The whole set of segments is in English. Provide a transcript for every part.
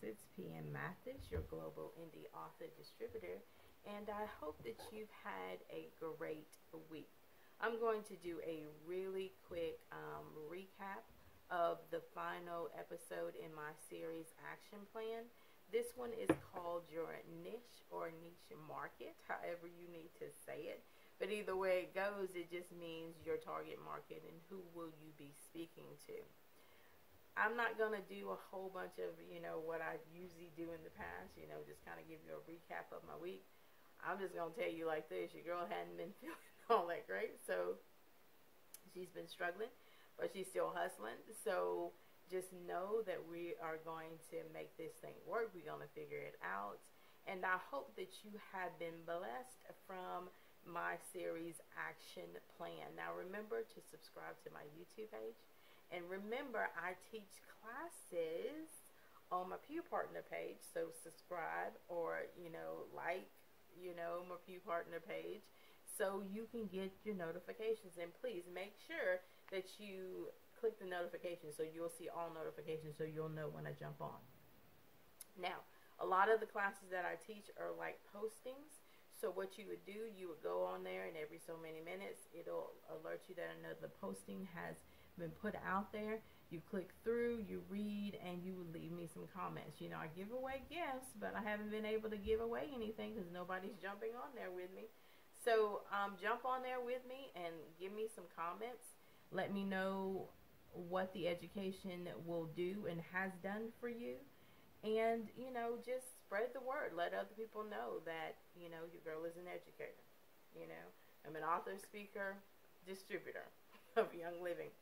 It's PM Mathis, your global indie author distributor, and I hope that you've had a great week. I'm going to do a really quick recap of the final episode in my series Action Plan. This one is called Your Niche or Niche Market, however you need to say it. But either way it goes, it just means your target market and who will you be speaking to. I'm not going to do a whole bunch of, what I usually do in the past, just kind of give you a recap of my week. I'm just going to tell you like this. Your girl hadn't been feeling all that great, so she's been struggling, but she's still hustling. So just know that we are going to make this thing work. We're going to figure it out. And I hope that you have been blessed from my series Action Plan. Now remember to subscribe to my YouTube page. And remember, I teach classes on my Pew Partner page. So subscribe or, like, my Pew Partner page so you can get your notifications. And please make sure that you click the notifications so you'll see all notifications so you'll know when I jump on. Now, a lot of the classes that I teach are like postings. So what you would do, you would go on there and every so many minutes, it'll alert you that another posting has been put out there. You click through, you read, and you would leave me some comments. I give away gifts, but I haven't been able to give away anything because nobody's jumping on there with me. So jump on there with me and give me some comments. Let me know what the education will do and has done for you. And, just spread the word. Let other people know that, your girl is an educator. I'm an author, speaker, distributor of Young Living.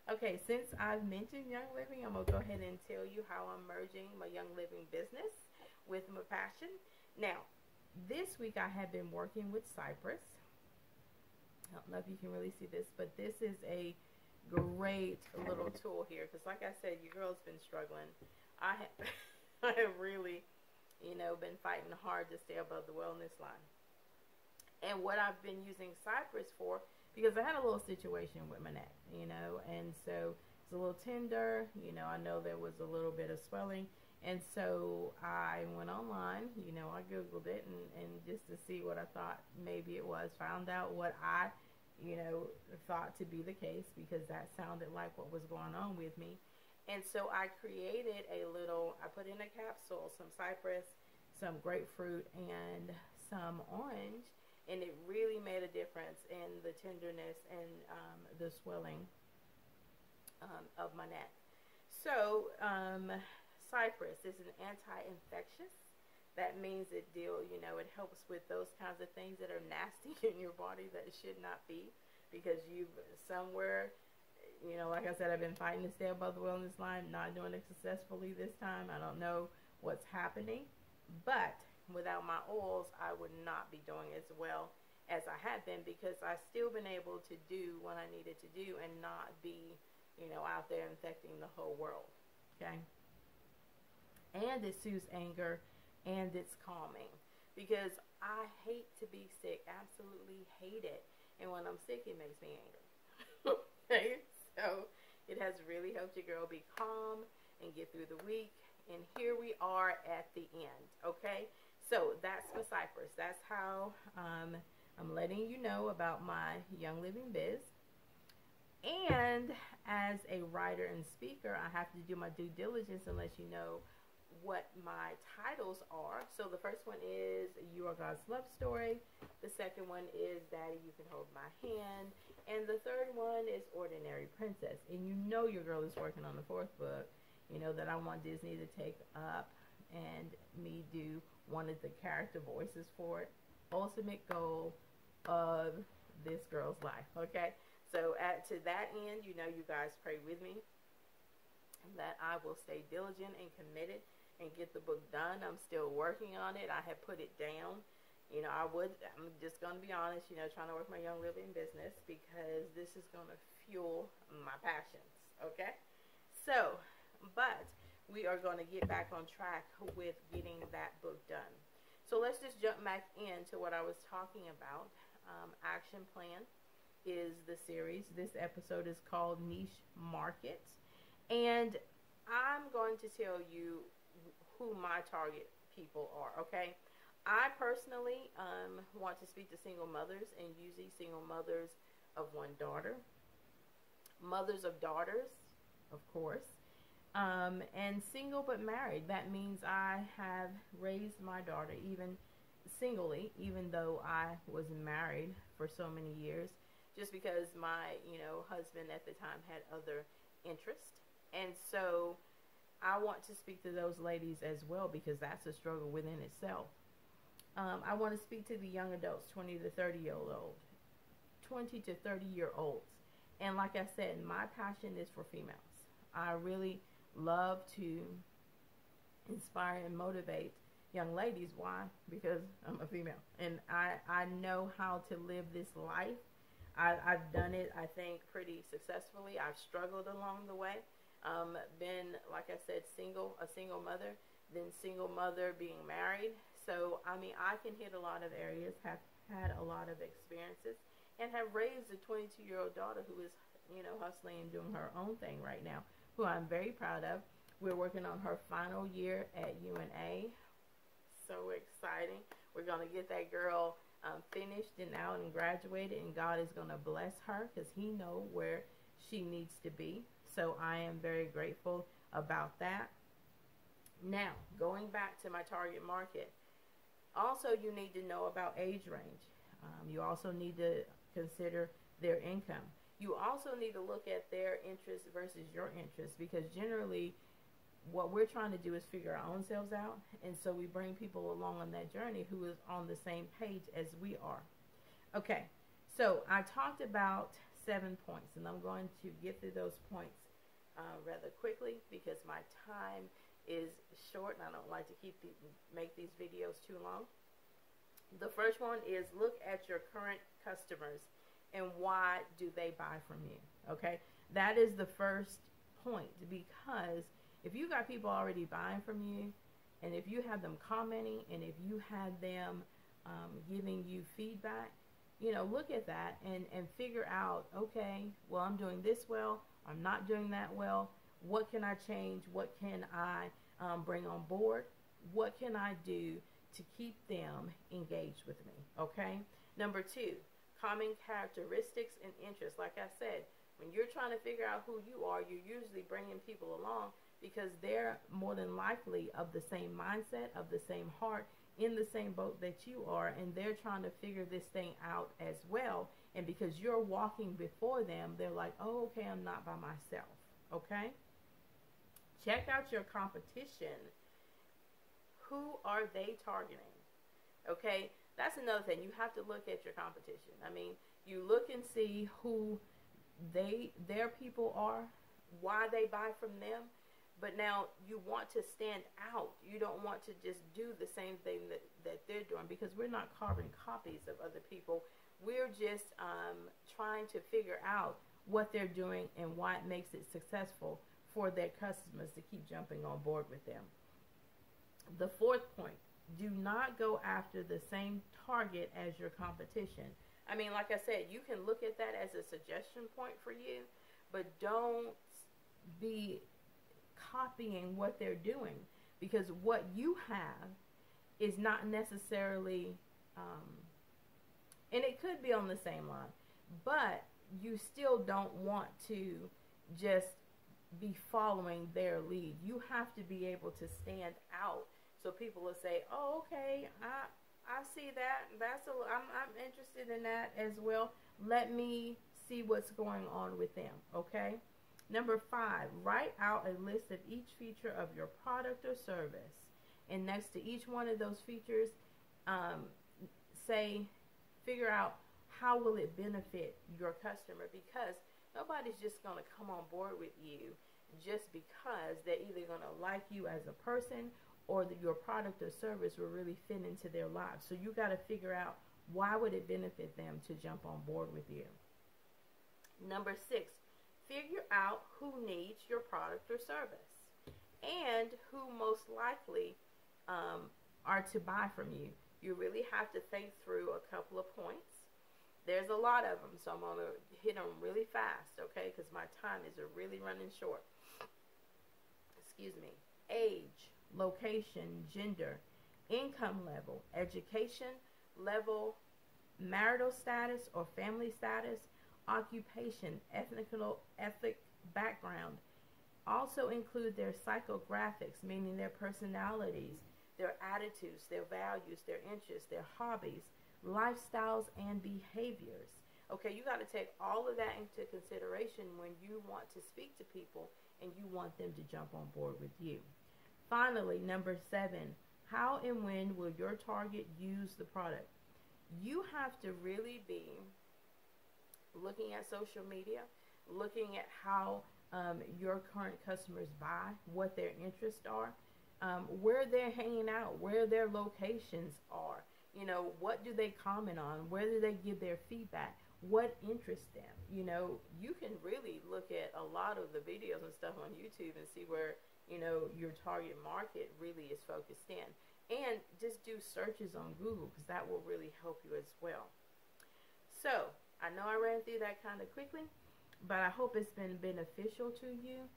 Okay, since I've mentioned Young Living, I'm going to go ahead and tell you how I'm merging my Young Living business with my passion. Now, this week I have been working with Cypress. I don't know if you can really see this, but this is a great little tool here. Because like I said, your girl's been struggling. I have really, been fighting hard to stay above the wellness line. And what I've been using Cypress for, because I had a little situation with my neck, and so it's a little tender, I know there was a little bit of swelling, and so I went online, I Googled it, and just to see what I thought maybe it was, found out what I, thought to be the case, because that sounded like what was going on with me. And so I created I put in a capsule, some cypress, some grapefruit, and some orange, and it really made a difference in the tenderness and the swelling of my neck. So cypress is an anti-infectious. That means it it helps with those kinds of things that are nasty in your body that should not be, because you've somewhere, like I said, I've been fighting to stay above the wellness line, not doing it successfully this time. I don't know what's happening, but without my oils, I would not be doing as well as I have been, because I've still been able to do what I needed to do and not be, out there infecting the whole world, okay? And it soothes anger, and it's calming, because I hate to be sick, absolutely hate it, and when I'm sick, it makes me angry, okay? So it has really helped your girl be calm and get through the week, and here we are at the end, okay? So that's for Cypress. That's how I'm letting you know about my Young Living biz. And as a writer and speaker, I have to do my due diligence and let you know what my titles are. So the first one is You Are God's Love Story. The second one is Daddy, You Can Hold My Hand. And the third one is Ordinary Princess. And your girl is working on the fourth book, that I want Disney to take up and me do one of the character voices for it. Ultimate goal of this girl's life, okay? So to that end, you guys pray with me that I will stay diligent and committed and get the book done. I'm still working on it. I have put it down. I'm just going to be honest, trying to work my Young Living business, because this is going to fuel my passions, okay? So, but we are going to get back on track with getting that book done. So let's just jump back into what I was talking about. Action Plan is the series. This episode is called Niche Market. And I'm going to tell you who my target people are, okay? I personally want to speak to single mothers, and usually single mothers of one daughter, mothers of daughters, of course, and single but married. That means I have raised my daughter even singly, even though I was married for so many years, just because my, husband at the time had other interests. And so I want to speak to those ladies as well, because that's a struggle within itself. I want to speak to the young adults, 20 to 30 year old, 20 to 30-year-olds. And like I said, my passion is for females. I really love to inspire and motivate young ladies. Why? Because I'm a female, and I know how to live this life. I've done it, I think, pretty successfully. I've struggled along the way. Been, like I said, a single mother, then single mother being married. So, I mean, I can hit a lot of areas, have had a lot of experiences, and have raised a 22-year-old daughter who is, hustling and doing her own thing right now, who I'm very proud of. We're working on her final year at UNA. So exciting. We're going to get that girl finished and out and graduated, and God is going to bless her because He knows where she needs to be. So I am very grateful about that. Now, going back to my target market, also you need to know about age range. You also need to consider their income. You also need to look at their interests versus your interests, because generally what we're trying to do is figure our own selves out, and so we bring people along on that journey who is on the same page as we are. Okay, so I talked about 7 points, and I'm going to get through those points rather quickly because my time is short, and I don't like to make these videos too long. The first one is look at your current customers and why do they buy from you. Okay, that is the first point, because if you got people already buying from you, and if you have them commenting, and if you had them giving you feedback, look at that and figure out, okay, well, I'm doing this well, I'm not doing that well. What can I change? What can I bring on board? What can I do to keep them engaged with me? Okay. Number 2, common characteristics and interests. Like I said, when you're trying to figure out who you are, you're usually bringing people along because they're more than likely of the same mindset, of the same heart, in the same boat that you are, and they're trying to figure this thing out as well. And because you're walking before them, they're like, oh, okay, I'm not by myself. Okay? Check out your competition. Who are they targeting? Okay? That's another thing. You have to look at your competition. I mean, you look and see who their people are, why they buy from them. But now you want to stand out. You don't want to just do the same thing that they're doing, because we're not carbon copies of other people. We're just trying to figure out what they're doing and why it makes it successful for their customers to keep jumping on board with them. The 4th point, do not go after the same target as your competition. I mean, like I said, you can look at that as a suggestion point for you, but don't be copying what they're doing, because what you have is not necessarily and it could be on the same line, but you still don't want to just be following their lead. You have to be able to stand out so people will say, oh, okay, I see that, I'm interested in that as well. Let me see what's going on with them. Okay. Number 5, write out a list of each feature of your product or service. And next to each one of those features, figure out how will it benefit your customer, because nobody's just going to come on board with you just because they're either going to like you as a person or that your product or service will really fit into their lives. So you got to figure out, why would it benefit them to jump on board with you. Number 6, figure out who needs your product or service and who most likely are to buy from you. You really have to think through a couple of points. There's a lot of them, so I'm going to hit them really fast, okay, because my time is really running short. Excuse me. Age, location, gender, income level, education level, marital status or family status, occupation, ethnic background. Also include their psychographics, meaning their personalities, their attitudes, their values, their interests, their hobbies, lifestyles, and behaviors. Okay, you got to take all of that into consideration when you want to speak to people and you want them to jump on board with you. Finally, number 7, how and when will your target use the product? You have to really be looking at social media, looking at how your current customers buy, what their interests are, where they're hanging out, where their locations are. You know, what do they comment on? Where do they give their feedback? What interests them? You know, you can really look at a lot of the videos and stuff on YouTube and see where, you know, your target market really is focused in. And just do searches on Google, because that will really help you as well. So, I know I ran through that kind of quickly, but I hope it's been beneficial to you.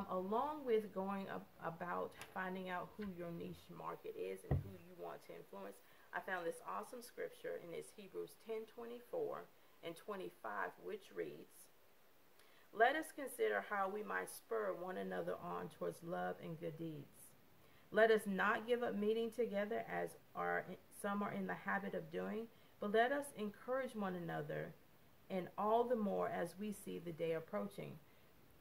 Along with going about finding out who your niche market is and who you want to influence, I found this awesome scripture, and it's Hebrews 10:24 and 25, which reads, "Let us consider how we might spur one another on towards love and good deeds. Let us not give up meeting together as some are in the habit of doing, but let us encourage one another, and all the more as we see the day approaching."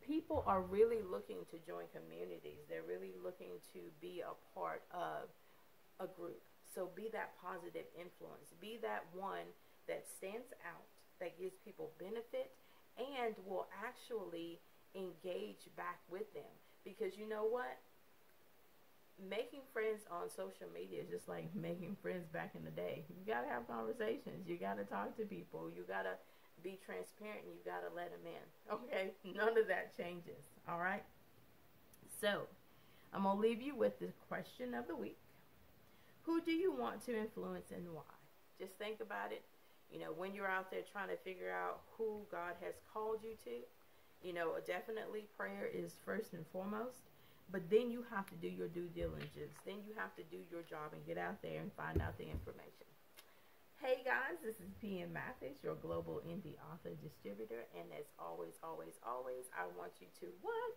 People are really looking to join communities. They're really looking to be a part of a group. So be that positive influence. Be that one that stands out, that gives people benefit, and will actually engage back with them. Because you know what? Making friends on social media is just like making friends back in the day. You got to have conversations. You got to talk to people. You got to be transparent, and you got to let them in. Okay? None of that changes. All right? So, I'm going to leave you with the question of the week. Who do you want to influence and why? Just think about it. You know, when you're out there trying to figure out who God has called you to, you know, definitely prayer is first and foremost. But then you have to do your due diligence. Then you have to do your job and get out there and find out the information. Hey guys, this is PM Mathis, your global indie author distributor. And as always, I want you to what?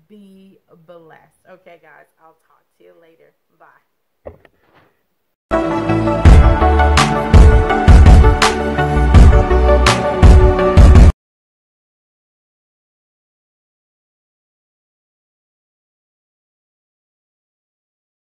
Be blessed. Okay guys, I'll talk to you later. Bye.